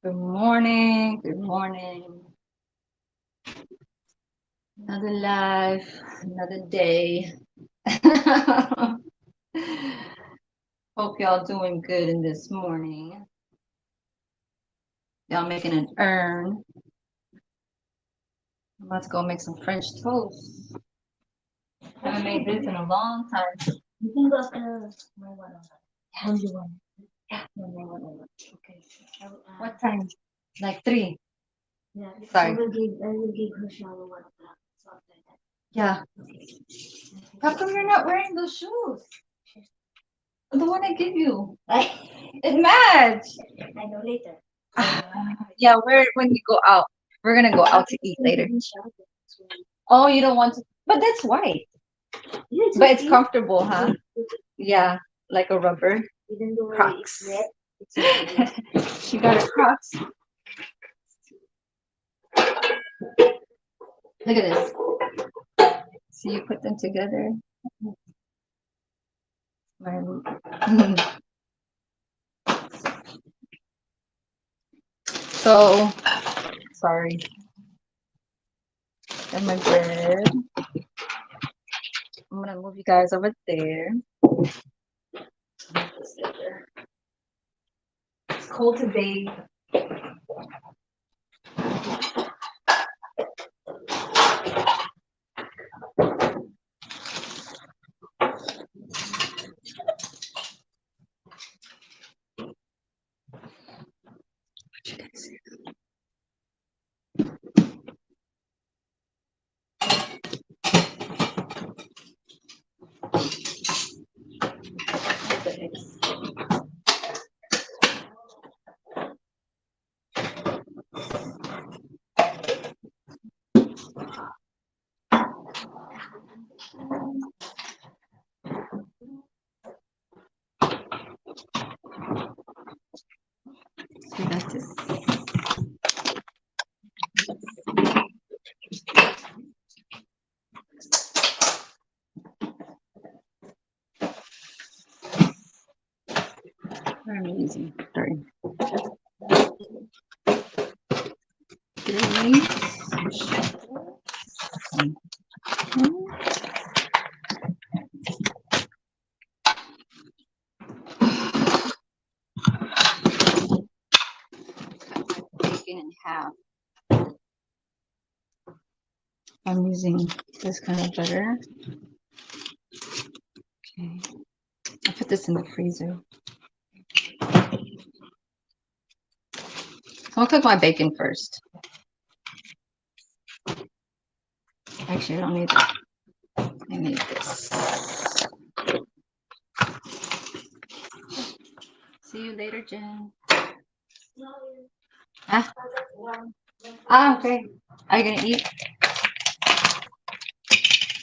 Good morning. Good morning. Another life, another day. Hope y'all doing good in this morning. Y'all making an urn. Let's go make some French toast. Haven't made this in a long time. You can go to my one. How do you want? Yeah. Okay. What time? Like 3. Yeah. Sorry. I will give her shower 1 o'clock. Something like that. Yeah. How come you're not wearing those shoes? The one I give you. It matched. I know later. Yeah, we're when we go out. We're gonna go out to eat later. Oh, you don't want to, but that's white. Yeah, it's But it's okay. comfortable, huh? Yeah, like a rubber. Even though Crocs. it's wet, it's okay. She got her Crocs. Look at this. So you put them together. So, sorry. And my bread. I'm gonna move you guys over there. It's cold today. So that's this. I'm using. Sorry. Bacon in half. I'm using this kind of butter. Okay. I put this in the freezer. So I'll cook my bacon first. Actually, I don't need that. I need this. See you later, Jen. Ah, okay. Are you gonna eat?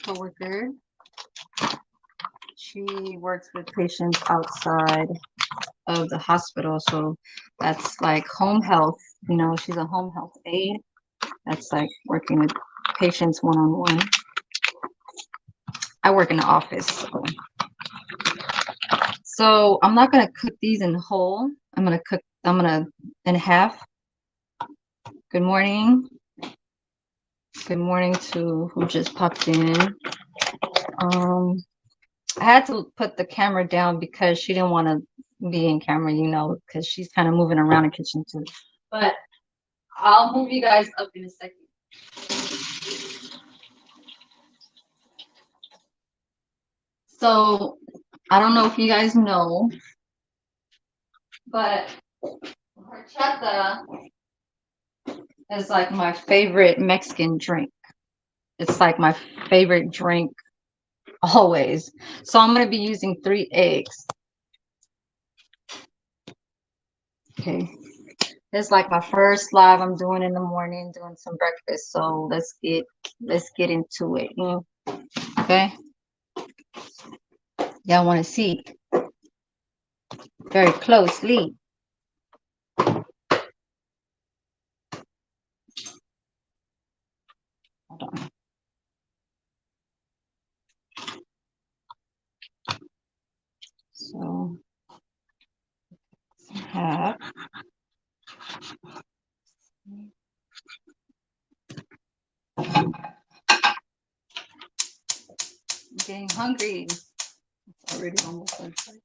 Coworker. She works with patients outside of the hospital, so that's like home health. You know, she's a home health aide. That's like working with patients one-on-one. I work in the office, so I'm not gonna cook these in whole. I'm gonna in half. Good morning. Good morning to who just popped in. Um, I had to put the camera down because she didn't want to be in camera, you know, because she's kind of moving around the kitchen too. But I'll move you guys up in a second. So I don't know if you guys know, but horchata is like my favorite Mexican drink. It's like my favorite drink always. So I'm going to be using 3 eggs. Okay. It's like my first live I'm doing in the morning, doing some breakfast. So let's get into it. Okay. Y'all want to see very closely. Hold on. So half. hungry. It's already almost lunchtime.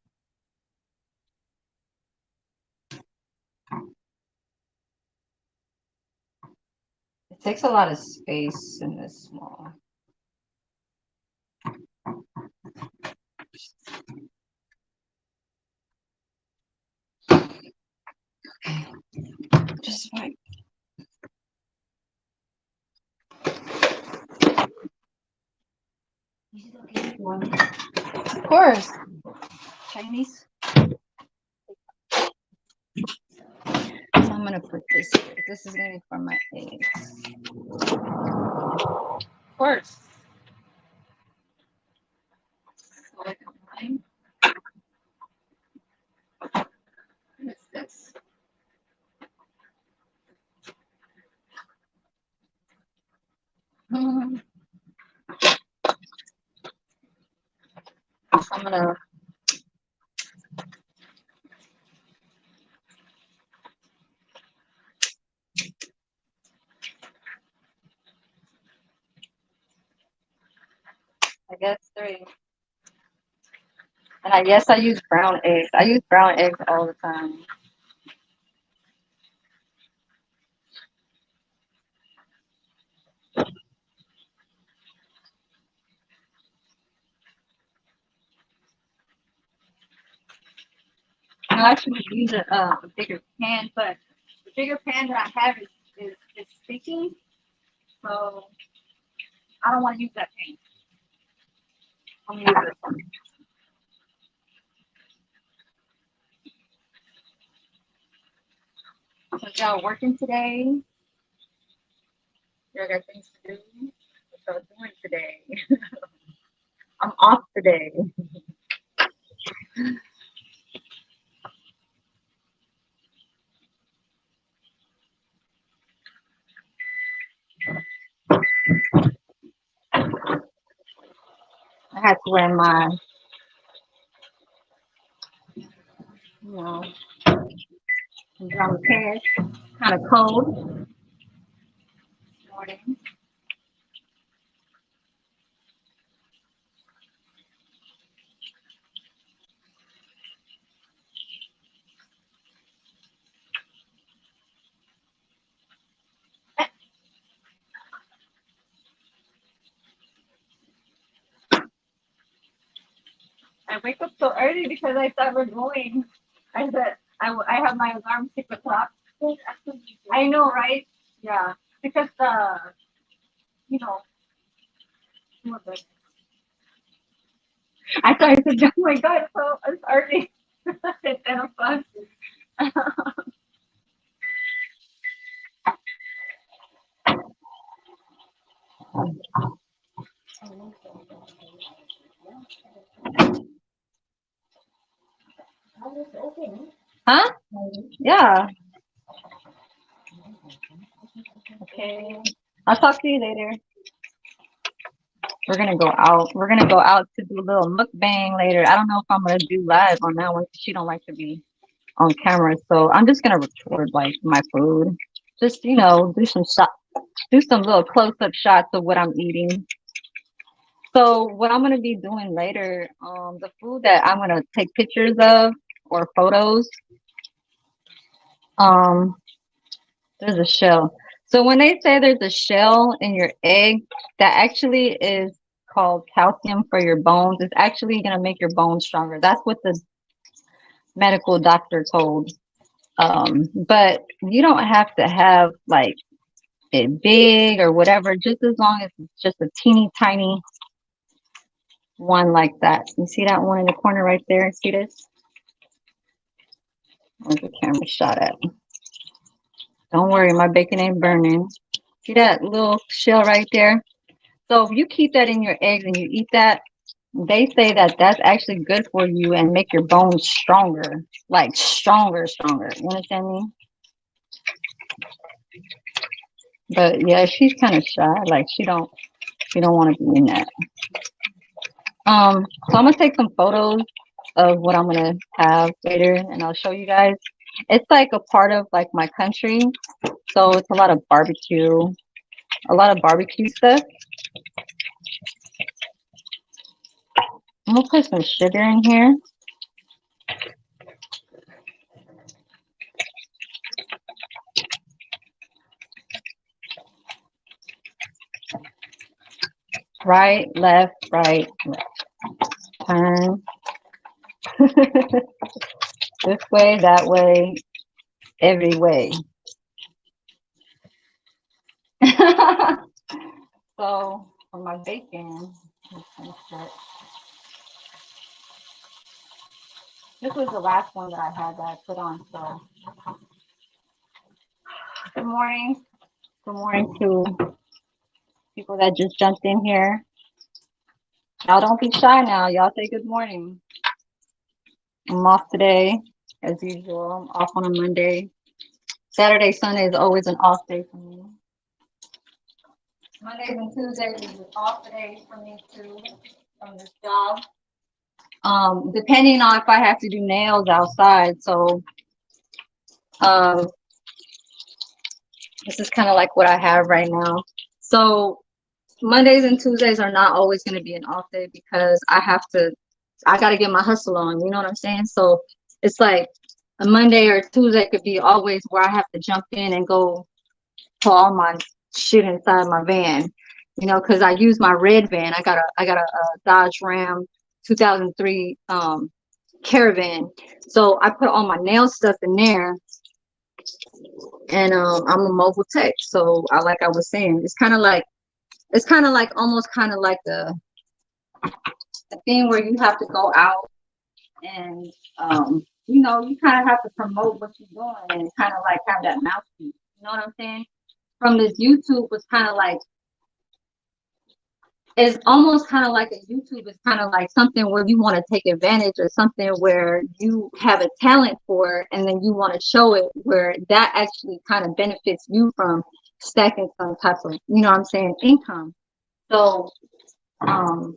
It takes a lot of space in this small. Okay, just right. Is it okay for me? Of course. Chinese. So I'm gonna put this. This is gonna be for my eggs. Of course. So I combine. What's this? I'm gonna. I guess 3. And I guess I use brown eggs. I use brown eggs all the time. I actually use a bigger pan, but the bigger pan that I have is sticky, so I don't want to use that pan. I'm gonna use this one. So y'all working today? Y'all got things to do? What y'all doing today? I'm off today. I had to wear my, you know, pajama pants. Kind of cold this morning. I wake up so early because I thought we're going. I said I have my alarm 6 o'clock. I know, right? Yeah, because you know, I thought I said, oh my god, so it's already at 10 o'clock. Huh? Yeah. Okay. I'll talk to you later. We're gonna go out. We're gonna go out to do a little mukbang later. I don't know if I'm gonna do live on that one 'cause she don't like to be on camera. So I'm just gonna record like my food. Just do some shot, do some little close up shots of what I'm eating. So what I'm gonna be doing later, the food that I'm gonna take pictures of or photos, um, there's a shell. So when they say there's a shell in your egg, that actually is called calcium for your bones. It's actually gonna make your bones stronger. That's what the medical doctor told. But you don't have to have like it big or whatever, just as long as it's just a teeny tiny one like that. You see that one in the corner right there? See this? Where's the camera shot at? Don't worry, my bacon ain't burning. See that little shell right there? So if you keep that in your eggs and you eat that, they say that that's actually good for you and make your bones stronger, like stronger, stronger. You understand me? But yeah, she's kind of shy. Like she don't want to be in that. So I'm gonna take some photos of what I'm gonna have later, and I'll show you guys. It's like a part of like my country, so it's a lot of barbecue stuff. I'm gonna put some sugar in here. Right, left, right, left. Turn. This way, that way, every way. So for my bacon, this was the last one that I had that I put on. So good morning. Good morning to people that just jumped in here. Y'all don't be shy now. Y'all say good morning. I'm off today, as usual. I'm off on a Monday. Saturday, Sunday is always an off day for me. Mondays and Tuesdays is an off day for me too from this job. Depending on if I have to do nails outside. So um, this is kind of like what I have right now. So Mondays and Tuesdays are not always going to be an off day because I got to get my hustle on. You know what I'm saying? So it's like a Monday or Tuesday could be always where I have to jump in and go put all my shit inside my van. You know, because I use my red van. I got a Dodge Ram 2003 Caravan. So I put all my nail stuff in there, and I'm a mobile tech. So like I was saying, it's kind of like almost kind of like the thing where you have to go out and you know, you kind of have to promote what you're doing and kind of like have that mouthpiece. You know what I'm saying? From this YouTube was kind of like it's almost kind of like a YouTube is kind of like something where you want to take advantage or something where you have a talent for and then you want to show it where that actually kind of benefits you from stacking some type of, you know what I'm saying, income. So um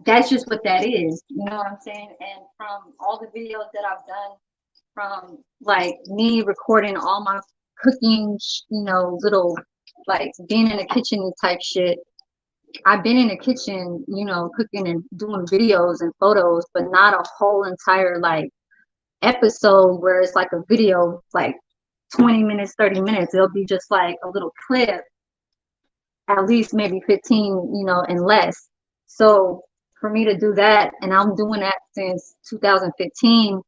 that's just what that is, you know what I'm saying? And from all the videos that I've done, from like me recording all my cooking, you know, little like being in the kitchen type shit. I've been in the kitchen, you know, cooking and doing videos and photos, but not a whole entire like episode where it's like a video, like 20 minutes, 30 minutes. It'll be just like a little clip, at least maybe 15, you know, and less. So for me to do that, and I'm doing that since 2015,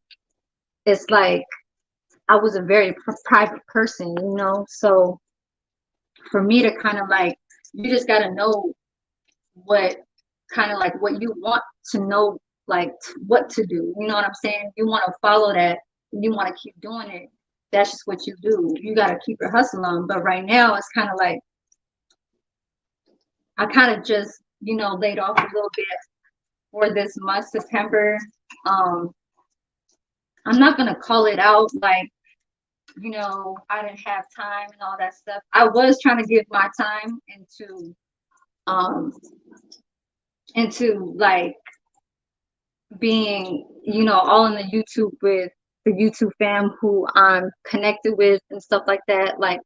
it's like I was a very private person, you know. So for me to kind of like, you just got to know what kind of like what you want to know, like what to do. You know what I'm saying? You want to follow that, you want to keep doing it. That's just what you do. You got to keep your hustle on. But right now, it's kind of like I kind of just, you know, laid off a little bit for this month, September. Um, I'm not gonna call it out like, you know, I didn't have time and all that stuff. I was trying to give my time um into like being, you know, all in the YouTube with the YouTube fam who I'm connected with and stuff like that. Like,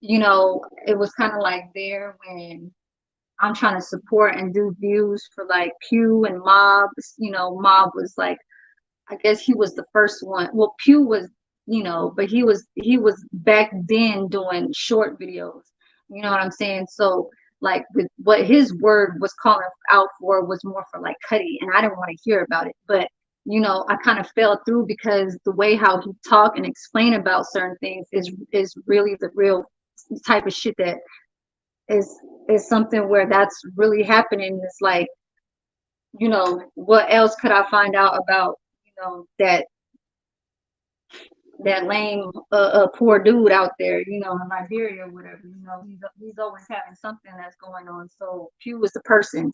you know, it was kind of like there when I'm trying to support and do views for like Pew and Mob. You know, Mob was like, I guess he was the first one. Well, Pew was, you know, but he was back then doing short videos. You know what I'm saying? So like with what his word was calling out for was more for like Cuddy, and I didn't want to hear about it. But you know, I kind of fell through because the way how he talk and explain about certain things is really the real type of shit that is something where that's really happening. It's like, you know, what else could I find out about, you know, that lame poor dude out there, you know, in Liberia or whatever. You know, he's always having something that's going on. So Pew was the person.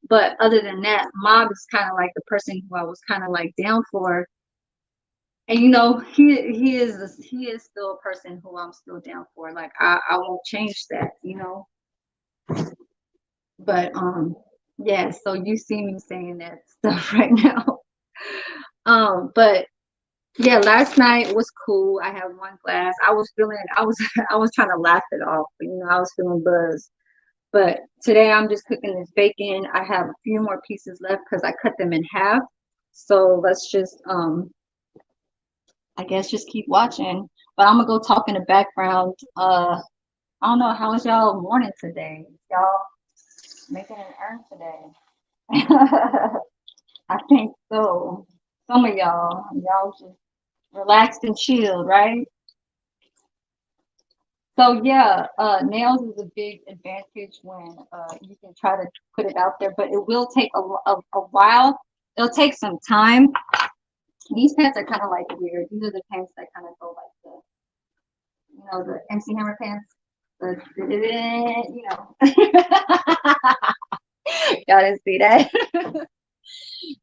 But other than that, Mob is kind of like the person who I was kind of like down for. And you know, he is still a person who I'm still down for. Like I won't change that, you know. But yeah, so you see me saying that stuff right now. But yeah, last night was cool. I had one glass. I was I was trying to laugh it off, but you know, I was feeling buzzed. But today I'm just cooking this bacon. I have a few more pieces left because I cut them in half. So let's just I guess just keep watching. But I'm gonna go talk in the background. I don't know, how was y'all morning today? Y'all making an errand today? I think so. Some of y'all just relaxed and chilled, right? So yeah, nails is a big advantage when you can try to put it out there, but it will take a while. It'll take some time. These pants are kind of like weird. These are the pants that kind of go like the MC Hammer pants. You know. Y'all didn't see that.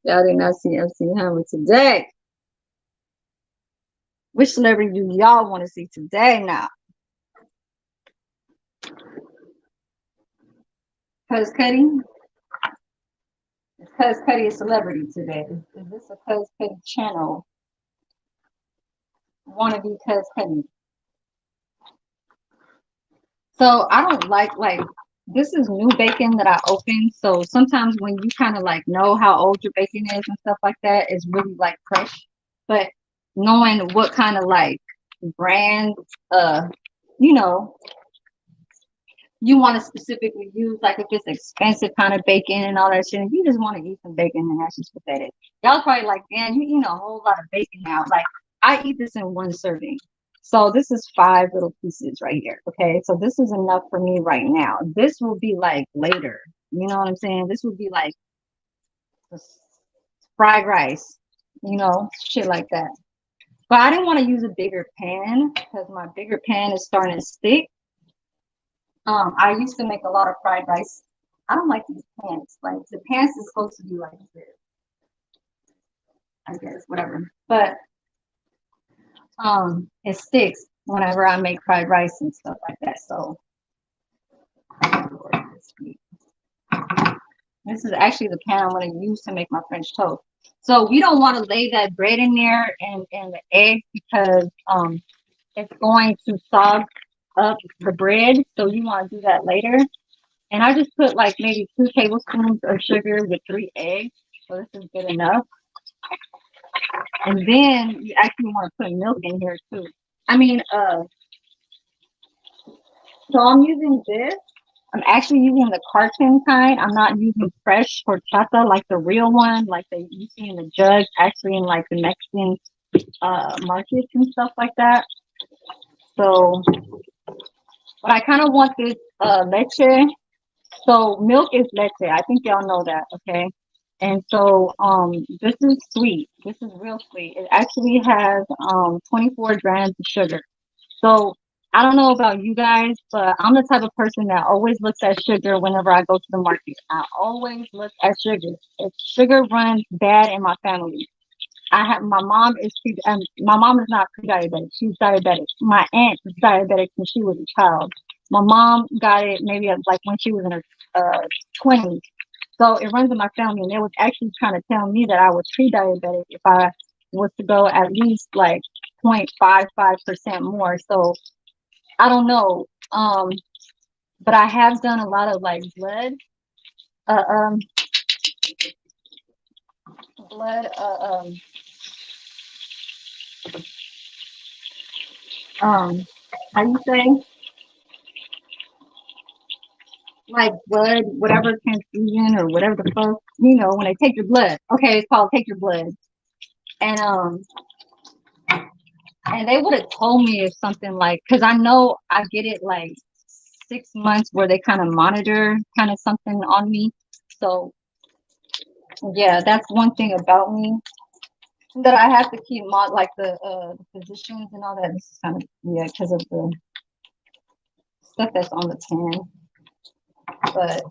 Y'all did not see MC Hammer today. Which celebrity do y'all want to see today now? Cuz Cuddy? Is Cuz Cuddy a celebrity today? Is this a Cuz Cuddy channel? Want to be Cuz Cuddy? So I don't like this is new bacon that I opened. So sometimes when you kind of like know how old your bacon is and stuff like that, it's really like fresh. But knowing what kind of like brand, uh, you know, you want to specifically use, like if it's expensive kind of bacon and all that shit, and you just want to eat some bacon, and that's just what that is. Y'all probably like, man, you eat a whole lot of bacon now. Like I eat this in one serving. So this is 5 little pieces right here. Okay. So this is enough for me right now. This will be like later. You know what I'm saying? This would be like fried rice, shit like that. But I didn't want to use a bigger pan because my bigger pan is starting to stick. I used to make a lot of fried rice. I don't like these pants. Like the pants is supposed to be like this, I guess, whatever. But it sticks whenever I make fried rice and stuff like that. So this is actually the pan I'm going to use to make my French toast. So we don't want to lay that bread in there and the egg because it's going to sog up the bread. So you want to do that later. And I just put like maybe 2 tablespoons of sugar with 3 eggs. So this is good enough. And then you actually want to put milk in here too. I mean, so I'm using this. I'm actually using the carton kind. I'm not using fresh horchata like the real one, like you see in the jug, actually in like the Mexican markets and stuff like that. So, but I kind of want this leche. So milk is leche. I think y'all know that, okay? And so this is sweet. This is real sweet. It actually has 24 grams of sugar. So I don't know about you guys, but I'm the type of person that always looks at sugar whenever I go to the market. I always look at sugar. If sugar runs bad in my family, I have my mom is not pre-diabetic. She's diabetic. My aunt was diabetic when she was a child. My mom got it maybe like when she was in her 20s. So it runs in my family, and they was actually trying to tell me that I was pre-diabetic if I was to go at least like 0.55% more. So I don't know. But I have done a lot of like uh, um, blood, how you say, like blood, whatever transfusion or whatever the fuck, when they take your blood. Okay, it's called take your blood. And and they would have told me if something like, because I know I get it like 6 months where they kind of monitor kind of something on me. So yeah, that's one thing about me that I have to keep like the physicians and all that. This is kind of, yeah, because of the stuff that's on the tan. But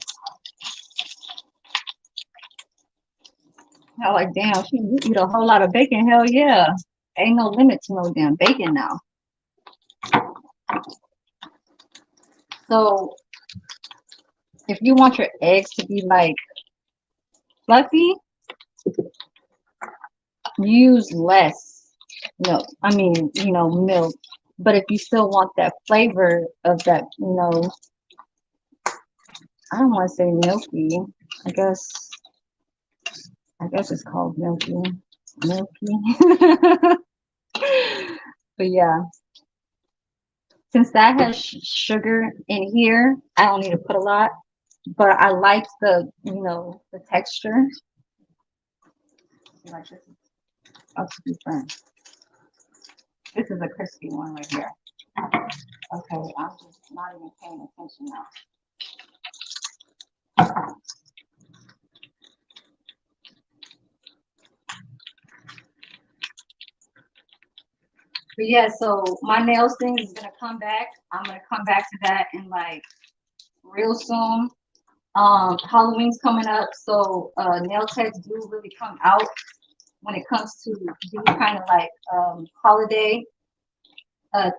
I like, damn, you eat a whole lot of bacon. Hell yeah. Ain't no limit to no damn bacon now. So if you want your eggs to be like fluffy, use less milk. I mean, milk. But if you still want that flavor of that, I don't want to say milky. I guess I guess it's called milky. Milky. But yeah, since that has sugar in here, I don't need to put a lot. But I like the texture. Like this is up to be friends. This is a crispy one right here. Okay, I'm just not even paying attention now. But yeah, so my nails thing is gonna come back. I'm gonna come back to that in like real soon. Halloween's coming up, so nail techs do really come out when it comes to these kind of like holiday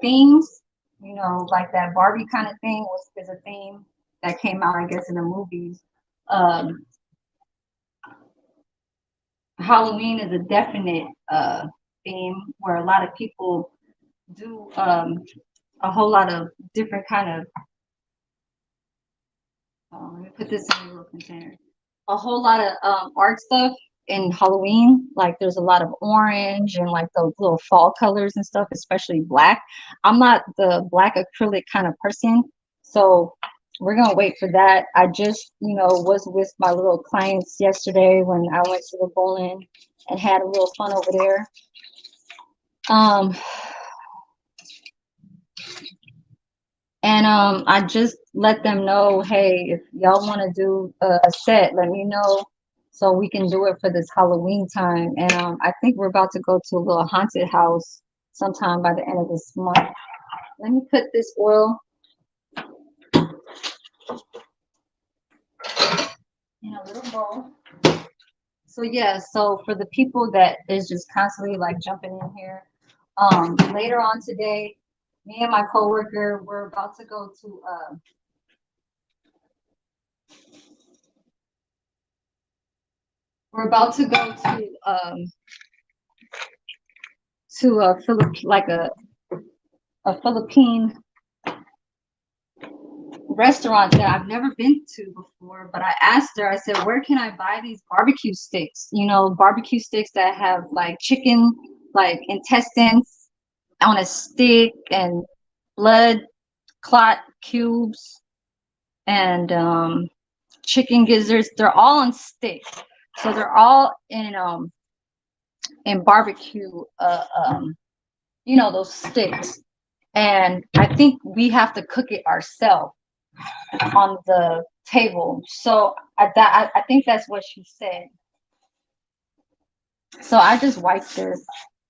themes. You know, like that Barbie kind of thing is a theme that came out, I guess, in the movies. Um, Halloween is a definite theme where a lot of people do a whole lot of different kind of let me put this in a little container. A whole lot of art stuff in Halloween. Like there's a lot of orange and like those little fall colors and stuff, especially black. I'm not the black acrylic kind of person, so we're gonna wait for that. I just, was with my little clients yesterday when I went to the bowling and had a little fun over there. Um, And I just let them know, hey, if y'all want to do a set, let me know so we can do it for this Halloween time. And I think we're about to go to a little haunted house sometime by the end of this month. Let me put this oil in a little bowl. So yeah, so for the people that is just constantly like jumping in here, later on today, me and my coworker, we're about to go to a Philippine restaurant that I've never been to before, but I asked her, I said, where can I buy these barbecue sticks? Barbecue sticks that have like chicken, like intestines on a stick and blood clot cubes and chicken gizzards. They're all on sticks. So they're all in barbecue those sticks. And I think we have to cook it ourselves on the table. So I think that's what she said. So I just wiped this,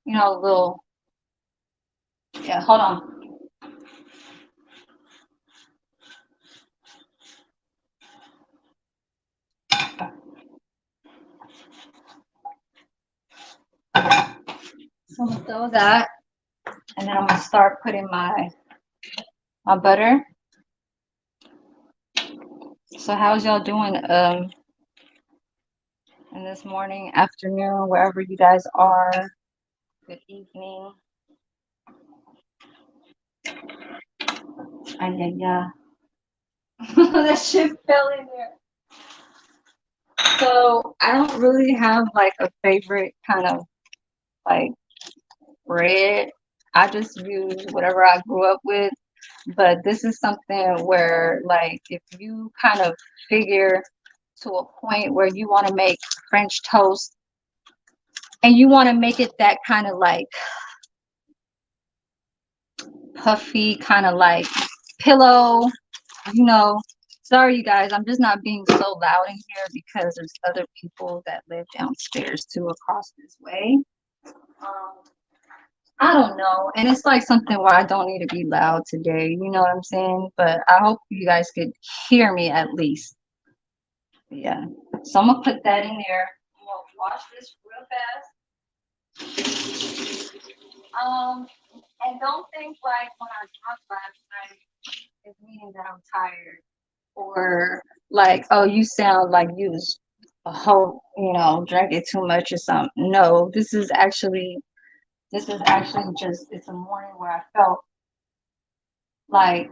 a little. Yeah, hold on. So I'm gonna throw that, and then I'm gonna start putting my butter. So how's y'all doing in this morning, afternoon, wherever you guys are? Good evening. Yeah. That shit fell in there. So I don't really have like a favorite kind of like bread. I just use whatever I grew up with. But this is something where, like, if you kind of figure to a point where you want to make French toast and you want to make it that kind of like puffy, kind of like pillow, you know. Sorry, you guys, I'm just not being so loud in here because there's other people that live downstairs too across this way. Um, I don't know. And it's like something where I don't need to be loud today. You know what I'm saying? But I hope you guys could hear me at least. But yeah. So I'm going to put that in there. I'm going to wash this real fast. And don't think like when I drunk last night, it's meaning that I'm tired. Or like, oh, you sound like you was a whole, drinking too much or something. No, this is actually just, it's a morning where I felt like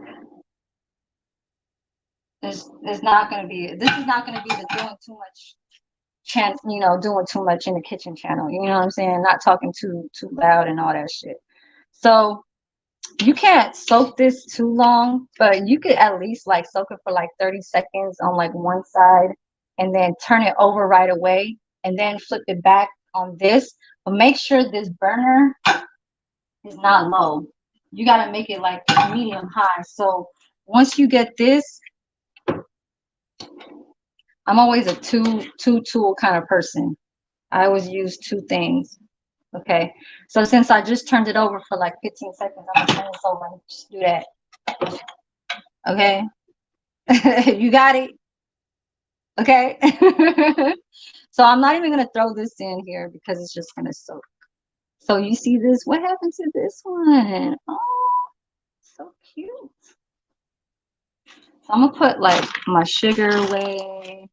It's not gonna be. This is not gonna be the doing too much doing too much in the kitchen channel. You know what I'm saying? Not talking too loud and all that shit. So you can't soak this too long, but you could at least like soak it for like 30 seconds on like one side and then turn it over right away and then flip it back on this. But make sure this burner is not low. You got to make it like medium high. So once you get this, I'm always a two tool kind of person. I always use two things. Okay. So since I just turned it over for like 15 seconds, I'm gonna turn this over and just do that. Okay. You got it. Okay. So I'm not even gonna throw this in here because it's just gonna soak. So you see this? What happened to this one? Oh, so cute. So I'm gonna put like my sugar away.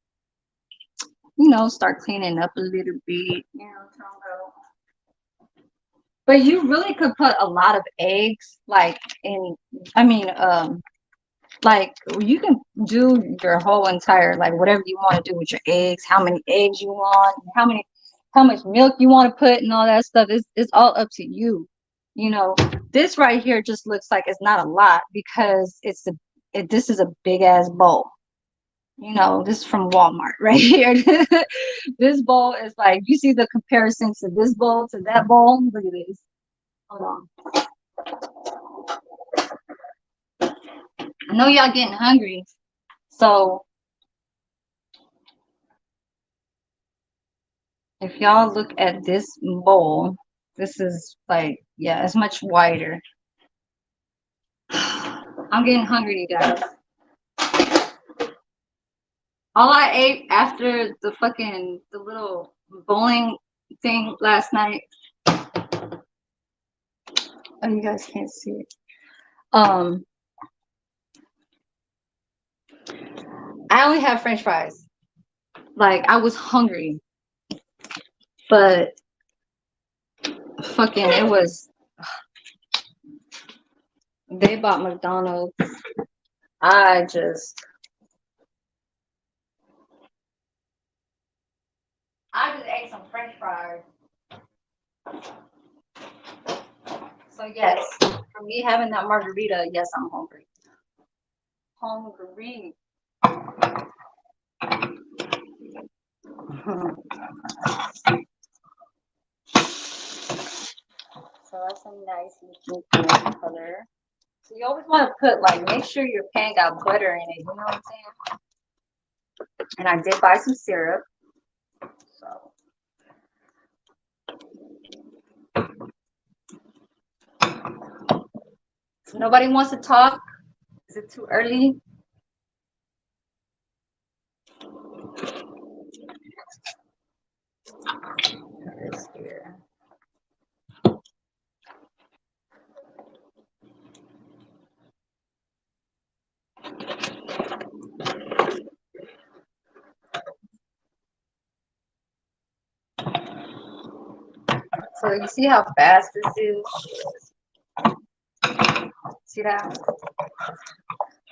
Start cleaning up a little bit. But you really could put a lot of eggs, like in. I mean, like you can do your whole entire like whatever you want to do with your eggs, how many eggs you want, how much milk you want to put and all that stuff. It's all up to you. This right here just looks like it's not a lot because this is a big ass bowl. This is from Walmart right here. This bowl is like, you see the comparison to this bowl to that bowl. Look at this. Hold on. I know y'all getting hungry. So if y'all look at this bowl, this is like, yeah, it's much wider. I'm getting hungry, you guys. All I ate after the little bowling thing last night. Oh, you guys can't see it. I only have French fries. Like, I was hungry, but they bought McDonald's. I just ate some French fries. So yes, for me having that margarita, yes, I'm hungry. Hungry. So that's a nice pink color. So you always want to put make sure your pan got butter in it. You know what I'm saying? And I did buy some syrup. So nobody wants to talk. Is it too early? Here. So you see how fast this is? See that?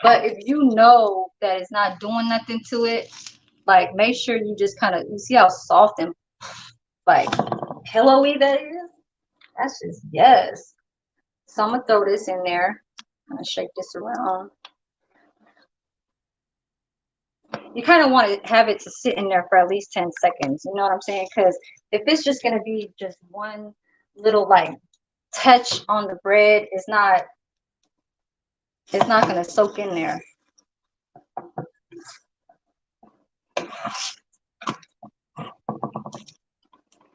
But if you know that it's not doing nothing to it, like make sure you just you see how soft and like pillowy that is? That's just yes. So I'm gonna throw this in there. I'm gonna shake this around. You kind of want to have it to sit in there for at least 10 seconds. You know what I'm saying? Because if it's just gonna be just one little touch on the bread, it's not gonna soak in there.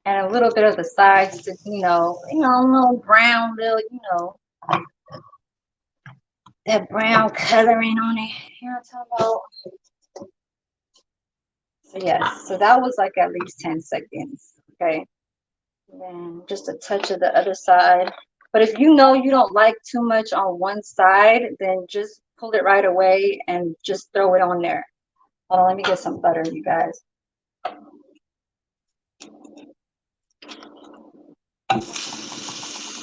And a little bit of the sides to, a little brown, that brown coloring on it. You know what I'm talking about? So yes, so that was like at least 10 seconds. Okay. And then just a touch of the other side. But if you know you don't like too much on one side, then just pull it right away and just throw it on there. Hold on, let me get some butter, you guys.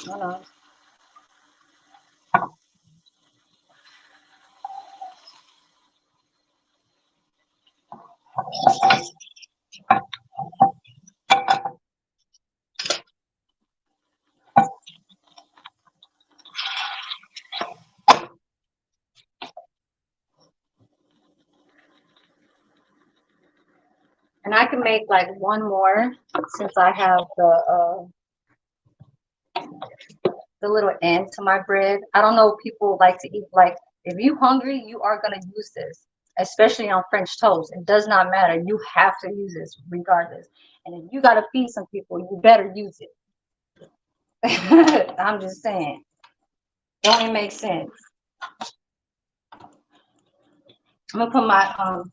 Hold on. I can make like one more since I have the little end to my bread. I don't know, people like to eat like, if you hungry, you are gonna use this, especially on French toast. It does not matter. You have to use this regardless. And if you gotta feed some people, you better use it. I'm just saying. It only makes sense. I'm gonna put my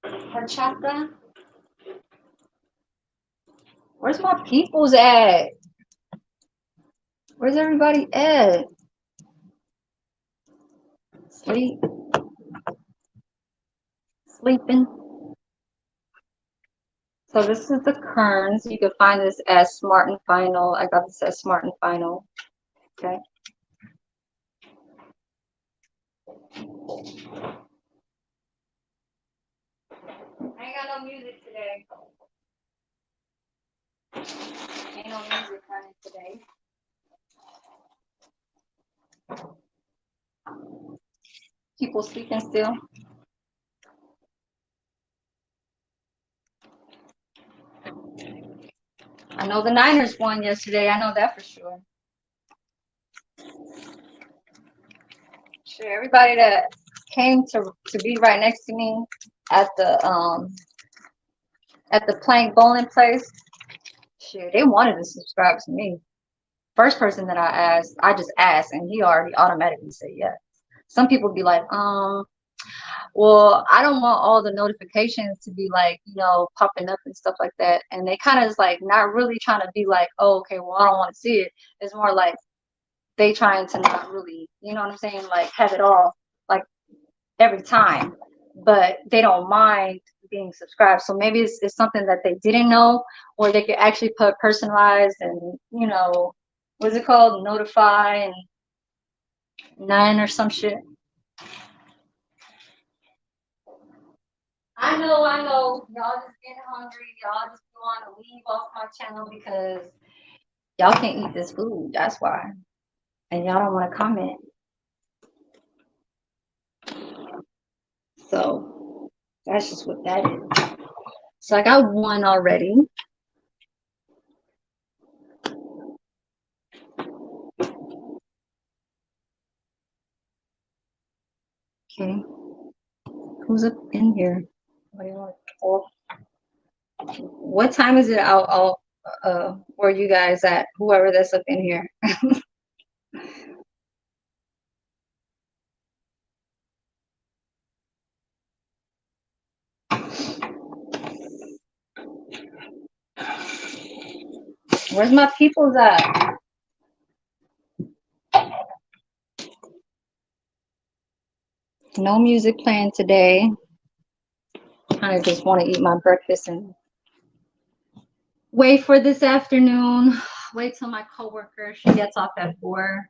horchata. Where's my peoples at? Where's everybody at? Sleep, sleeping. So this is the kerns. You can find this as Smart and Final. I got this as Smart and Final. Okay. I ain't got no music today. Ain't no music running today. People sleeping still. I know the Niners won yesterday. I know that for sure. Sure, everybody that came to be right next to me at the Plank Bowling place, shit, they wanted to subscribe to me. First person that I just asked, and he already automatically said yes. Some people be like, well, I don't want all the notifications to be like, popping up and stuff like that. And they kind of is like not really trying to be like, oh, okay, well, I don't want to see it. It's more like they trying to not really, you know what I'm saying, like have it all like every time, but they don't mind being subscribed. So maybe it's something that they didn't know, or they could actually put personalized and what's it called, notify and nine or some shit. I know. Y'all just getting hungry. Y'all just want to leave off my channel because y'all can't eat this food. That's why. And y'all don't want to comment. So that's just what that is. So I got one already. Okay. Who's up in here? What do you want? What time is it out? Where you guys at? Whoever that's up in here. Where's my peoples at? No music playing today. Kind of just want to eat my breakfast and wait for this afternoon. Wait till my coworker, she gets off at 4.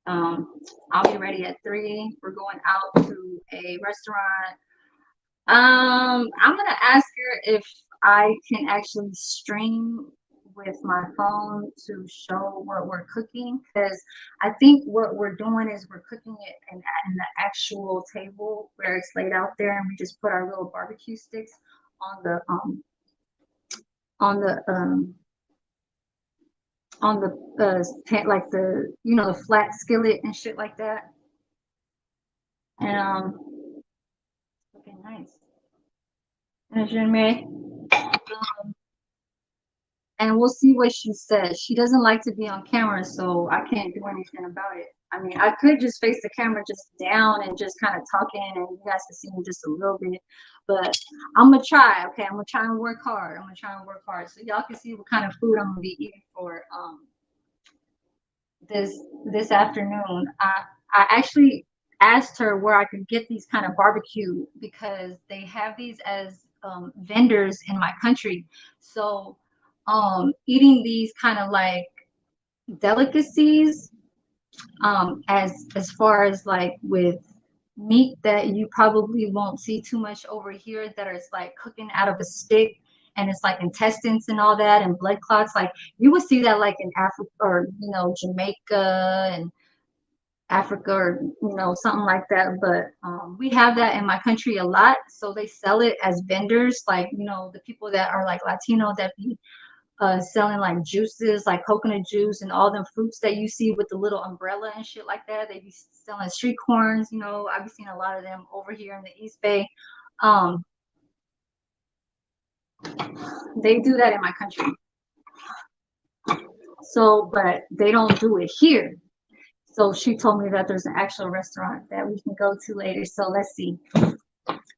I'll be ready at 3. We're going out to a restaurant. I'm gonna ask her if I can actually stream with my phone to show what we're cooking, because I think what we're doing is we're cooking it in the actual table where it's laid out there, and we just put our little barbecue sticks on the on the um on the like the flat skillet and shit like that. And looking nice. And we'll see what she says. She doesn't like to be on camera, so I can't do anything about it. I mean, I could just face the camera just down and just kind of talking, and you guys can see me just a little bit. But I'm gonna try. Okay, I'm gonna try and work hard. So y'all can see what kind of food I'm gonna be eating for this afternoon. I actually asked her where I could get these kind of barbecue, because they have these as vendors in my country. So eating these kind of like delicacies, as far as like with meat that you probably won't see too much over here, that is like cooking out of a stick, and it's like intestines and all that and blood clots. Like you would see that like in Africa or Jamaica and Africa or something like that. But we have that in my country a lot. So they sell it as vendors, like the people that are like Latino that be selling like juices, like coconut juice and all them fruits that you see with the little umbrella and shit like that. They be selling street corns. I've been seeing a lot of them over here in the East Bay. Um, they do that in my country. So, but they don't do it here. So she told me that there's an actual restaurant that we can go to later. So let's see.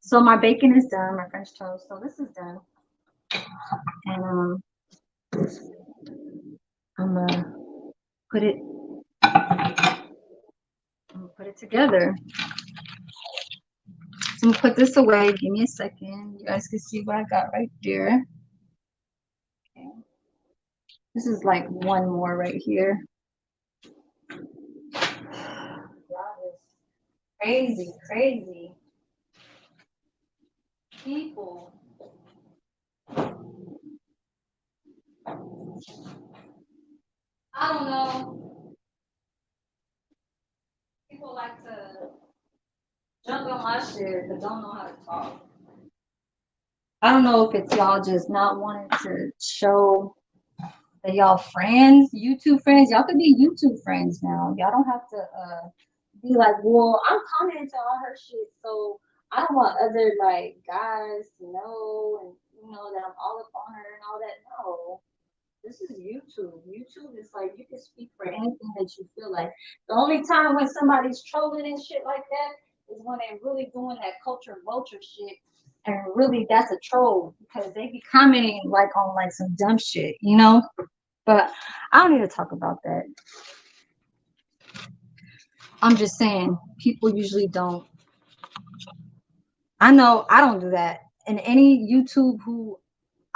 So my bacon is done, my French toast. So this is done, and I'm gonna put it. I'm gonna put it together. So I'm gonna put this away. Give me a second. You guys can see what I got right there. Okay. This is like one more right here. Crazy, crazy people. I don't know. People like to jump on my shit, but don't know how to talk. I don't know if it's y'all just not wanting to show that y'all friends, YouTube friends. Y'all could be YouTube friends now. Y'all don't have to be like, well, I'm commenting to all her shit, so I don't want other like guys to know and that I'm all up on her and all that. No. This is YouTube. YouTube is like you can speak for anything that you feel like. The only time when somebody's trolling and shit like that is when they're really doing that culture vulture shit. And really that's a troll because they be commenting like on like some dumb shit. But I don't need to talk about that. I'm just saying people usually don't. I know I don't do that. And any YouTube who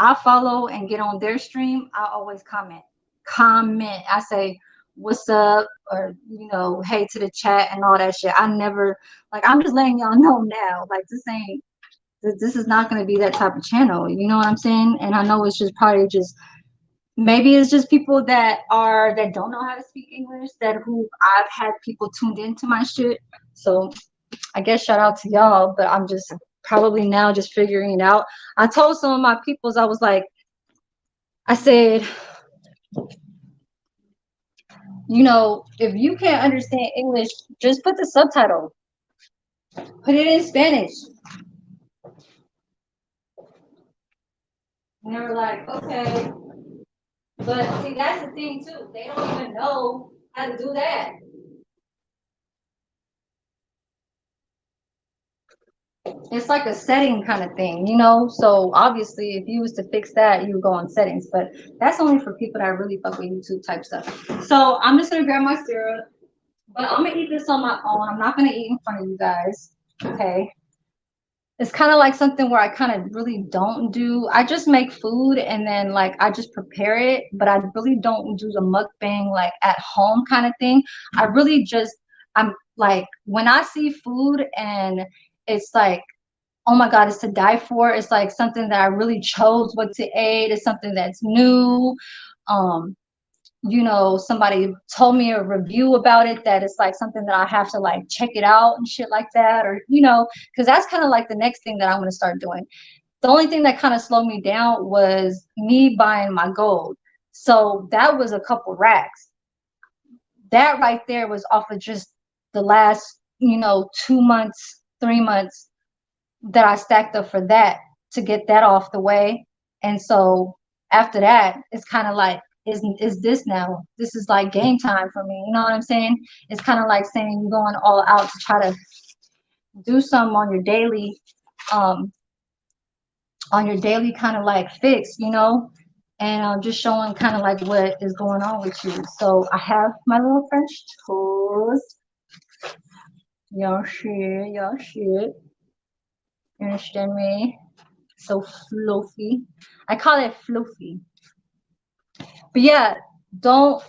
I follow and get on their stream, I always comment. Comment. I say, what's up? Or, hey to the chat and all that shit. I never, like, I'm just letting y'all know now. Like, this is not going to be that type of channel. You know what I'm saying? And I know it's just probably just, maybe it's just people that don't know how to speak English, who I've had people tuned into my shit. So I guess shout out to y'all, but I'm just probably now just figuring it out. I told some of my peoples, I said, if you can't understand English, just put the subtitle. Put it in Spanish. And they were like, okay. But see, that's the thing too. They don't even know how to do that. It's like a setting kind of thing. So obviously, if you was to fix that, you would go on settings. But that's only for people that really fuck with YouTube type stuff. So I'm just gonna grab my syrup, but I'm gonna eat this on my own. I'm not gonna eat in front of you guys. Okay. It's kind of like something where I kind of really don't do. I just make food and then like I just prepare it, but I really don't do the mukbang like at home kind of thing. I really just I'm like when I see food and it's like, oh my God, it's to die for. It's like something that I really chose what to eat. It's something that's new. Um, somebody told me a review about it that it's like something that I have to like check it out and shit like that, or because that's kind of like the next thing that I'm going to start doing. The only thing that kind of slowed me down was me buying my gold. So that was a couple racks. That right there was off of just the last 2 months, 3 months that I stacked up for that to get that off the way. And so after that, it's kind of like, is this now? This is like game time for me. You know what I'm saying? It's kind of like saying you're going all out to try to do something um, on your daily kind of like fix. And just showing kind of like what is going on with you. So I have my little French toast. Y'all shit, y'all shit. You understand me? So fluffy. I call it fluffy. But yeah, don't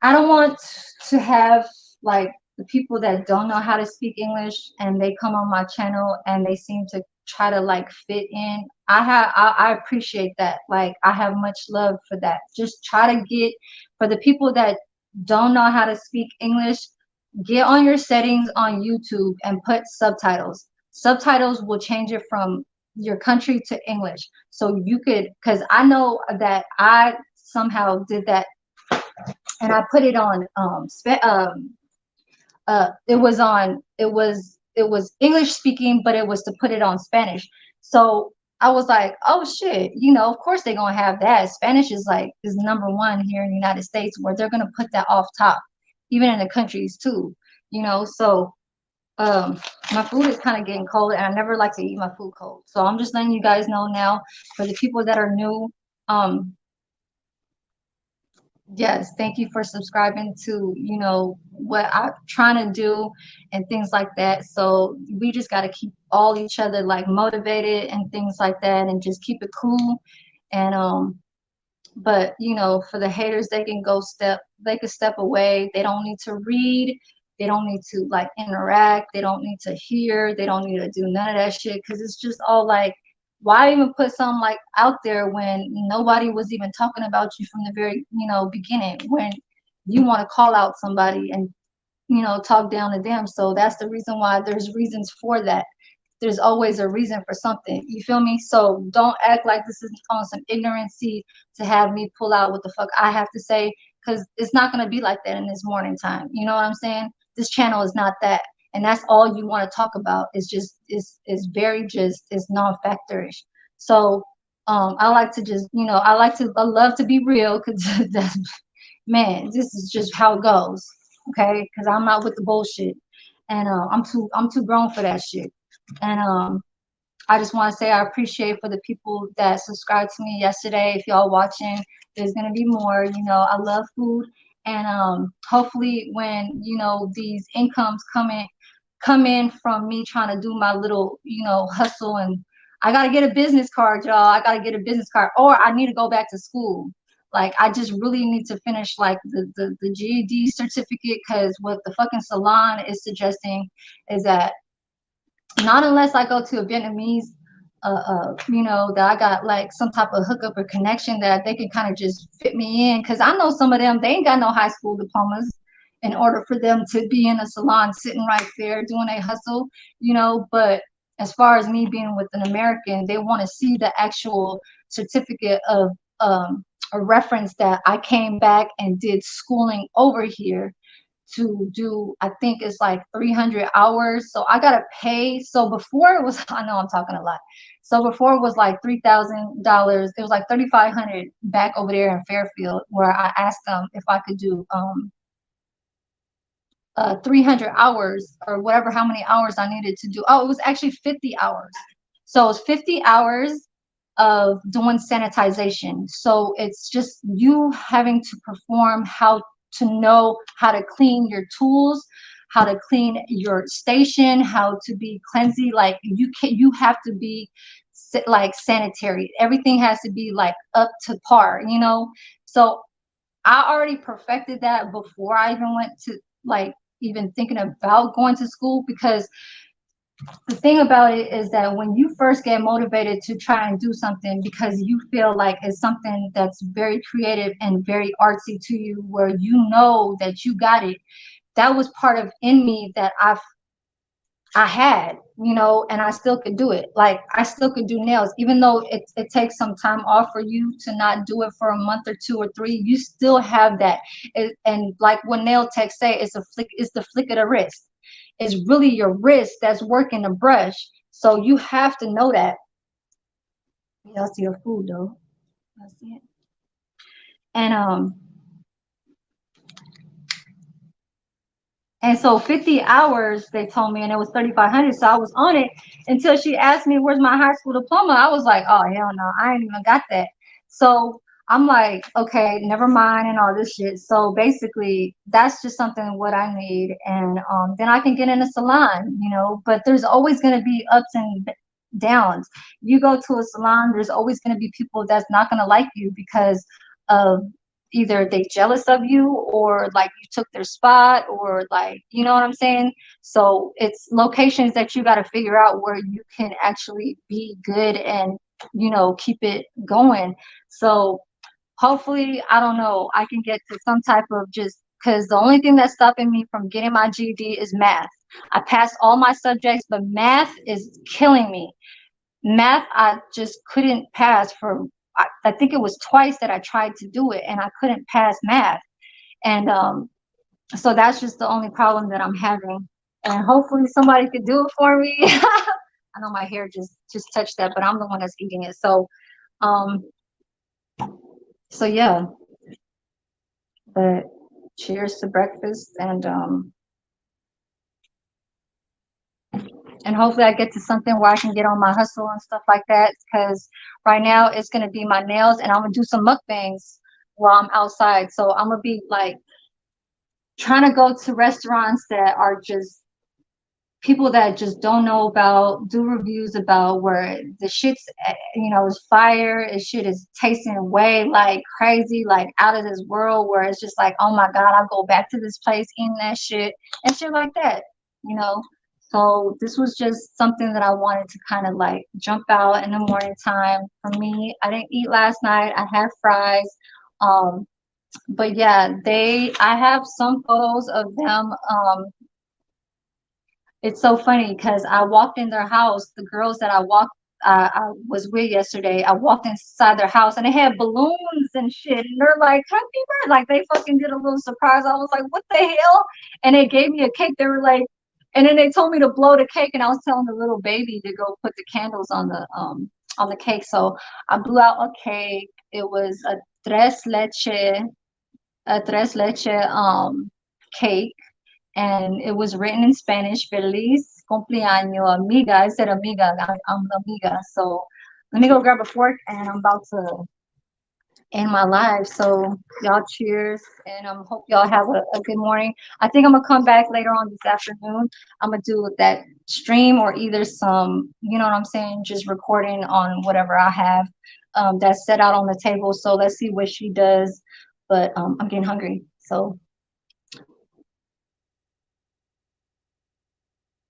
I don't want to have like the people that don't know how to speak English and they come on my channel and they seem to try to like fit in. I appreciate that. Like I have much love for that. Just try to get for the people that don't know how to speak English, get on your settings on YouTube and put subtitles. Subtitles will change it from your country to English. So you could, because I know that I somehow did that, and I put it on it was on it was English speaking, but it was to put it on Spanish. So I was like, oh shit, of course they're gonna have that. Spanish is number one here in the United States, where they're gonna put that off top, even in the countries too. So my food is kind of getting cold, and I never like to eat my food cold. So I'm just letting you guys know now, for the people that are new. Yes, thank you for subscribing to, what I'm trying to do and things like that. So we just got to keep all each other like motivated and things like that, and just keep it cool. And but for the haters, they can step away. They don't need to read. They don't need to like interact. They don't need to hear. They don't need to do none of that shit, because it's just all like, why even put something like out there when nobody was even talking about you from the very beginning, when you want to call out somebody and talk down to them. So that's the reason why there's reasons for that. There's always a reason for something. You feel me? So don't act like this is on some ignorancy to have me pull out what the fuck I have to say, because it's not going to be like that in this morning time. You know what I'm saying? This channel is not that. And that's all you want to talk about. It's just, it's very just, it's non-factorish. So I like to just, I love to be real, because that's, man, this is just how it goes. Okay, because I'm not with the bullshit, and I'm too grown for that shit. And I just want to say I appreciate for the people that subscribed to me yesterday. If y'all watching, there's gonna be more. I love food, and hopefully when these incomes come in from me trying to do my little hustle, and I gotta get a business card, y'all. I gotta get a business card, or I need to go back to school. Like, I just really need to finish like the GED certificate, because what the fucking salon is suggesting is that not unless I go to a Vietnamese, that I got like some type of hookup or connection that they can kind of just fit me in. Because I know some of them, they ain't got no high school diplomas in order for them to be in a salon sitting right there doing a hustle, But as far as me being with an American, they want to see the actual certificate of a reference that I came back and did schooling over here to do. I think it's like 300 hours, so I gotta pay. So before it was, I know I'm talking a lot. So before it was like $3,000. It was like 3,500 back over there in Fairfield, where I asked them if I could do 300 hours or whatever, how many hours I needed to do. Oh, it was actually 50 hours. So it's 50 hours of doing sanitization. So it's just you having to perform, how to know how to clean your tools, how to clean your station, how to be cleansy. Like, you have to be like sanitary. Everything has to be like up to par. So I already perfected that before I even went to, like, even thinking about going to school. Because the thing about it is that when you first get motivated to try and do something because you feel like it's something that's very creative and very artsy to you, where you know that you got it, that was part of in me that I had, and I still could do it. Like, I still could do nails, even though it takes some time off for you to not do it for a month or 2 or 3. You still have that. And like what nail techs say, it's the flick of the wrist. It's really your wrist that's working the brush. So you have to know that. Y'all see your food though. Y'all see it. And so 50 hours, they told me, and it was 3,500. So I was on it until she asked me, where's my high school diploma? I was like, oh, hell no, I ain't even got that. So I'm like, okay, never mind, and all this shit. So basically, that's just something what I need. And then I can get in a salon, but there's always going to be ups and downs. You go to a salon, there's always going to be people that's not going to like you because of either they jealous of you, or like you took their spot, or like, you know what I'm saying? So it's locations that you got to figure out where you can actually be good and keep it going. So hopefully, I don't know, I can get to some type of just because the only thing that's stopping me from getting my GED is math. I passed all my subjects, but math is killing me. Math, I just couldn't pass for, I think it was twice that I tried to do it and I couldn't pass math. And so that's just the only problem that I'm having. And hopefully somebody could do it for me. I know my hair just touched that, but I'm the one that's eating it. Um, so yeah, but cheers to breakfast and hopefully I get to something where I can get on my hustle and stuff like that. Because right now it's gonna be my nails, and I'm gonna do some mukbangs while I'm outside. So I'm gonna be like trying to go to restaurants that are just people that just don't know about, do reviews about where the shit's is fire. The shit is tasting way like crazy, like out of this world, where it's just like, oh my god, I'll go back to this place, eating that shit and shit like that, you know. So this was just something that I wanted to kind of like jump out in the morning time. For me, I didn't eat last night. I had fries. But yeah, I have some photos of them. It's so funny because I walked in their house. The girls that I was with yesterday, I walked inside their house and they had balloons and shit. And they're like, happy birthday. Like they fucking did a little surprise. I was like, what the hell? And they gave me a cake. They were like, and then they told me to blow the cake. And I was telling the little baby to go put the candles on the cake. So I blew out a cake. It was a tres leche cake, and it was written in Spanish, Feliz cumpleaños, amiga. I said amiga, I'm amiga. So let me go grab a fork, and I'm about to end my live. So y'all cheers, and hope y'all have a good morning. I think I'm gonna come back later on this afternoon. I'm gonna do that stream or either some, you know what I'm saying, just recording on whatever I have that's set out on the table. So let's see what she does. But I'm getting hungry. So